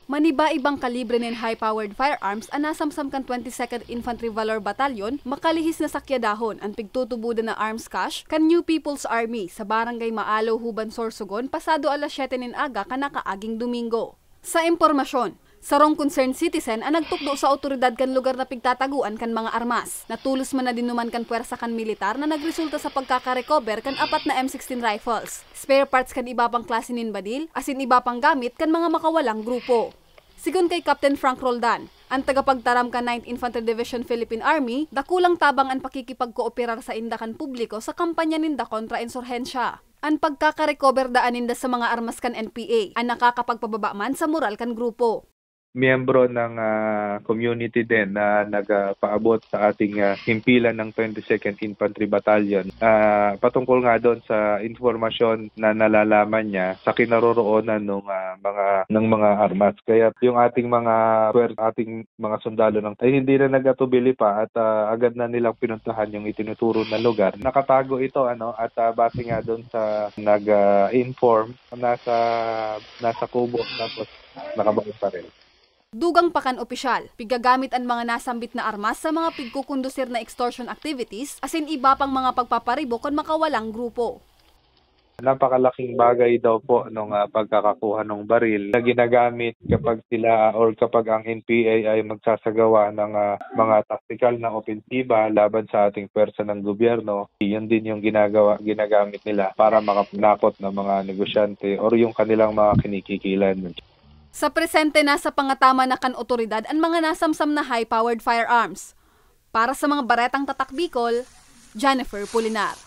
Maniba-ibang kalibre ng high-powered firearms ang nasamsam kan 22nd Infantry Valor Battalion, makalihis na sakyadahon ang pigtutubudan na arms cache kan New People's Army sa Barangay Maalaw, Huban, Sorsogon pasado alas 7 ng aga kanakaaging Domingo. Sa impormasyon, sarong concerned citizen ang nagtukdo sa otoridad kan lugar na pigtataguan kan mga armas. Natulos man na dinuman kan puwersa kan militar na nagresulta sa pagkakarecover kan 4 na M16 rifles, spare parts kan iba pang klase nin badil, asin iba pang gamit kan mga makawalang grupo. Sigon kay Captain Frank Roldan, ang tagapagtaram kan 9th Infantry Division Philippine Army, dakulang tabang ang pakikipagkooperar sa indakan publiko sa kampanya ninda kontra insurhensya. Ang pagkakarecover daan ninda sa mga armas kan NPA, ang nakakapagpababa man sa moral kan grupo. Miyembro ng community din na nagpaabot sa ating himpilan ng 22nd Infantry Battalion. Patungkol nga doon sa informasyon na nalalaman niya sa kinaroroonan ng mga armas. Kaya yung ating mga sundalo ay hindi na nagatubili pa at agad na nilang pinuntahan yung itinuturo na lugar. Nakatago ito at base nga doon sa nag-inform nasa kubo tapos nakabaon pa rin. Dugang pakan opisyal, pigagamit ang mga nasambit na armas sa mga pigkukundusir na extortion activities asin iba pang mga pagpaparibo kon makawalang grupo. Napakalaking bagay daw po nung pagkakakuha ng baril na ginagamit kapag sila or kapag ang NPA ay magsasagawa ng mga tactical na opensiba laban sa ating pwersa ng gobyerno. Yun din yung ginagamit nila para makapanakot ng mga negosyante or yung kanilang mga kinikikilan. Sa presente nasa pangatama na kan otoridad ang mga nasamsam na high-powered firearms. Para sa mga baretang tatak Bicol, Jennifer Pulinar.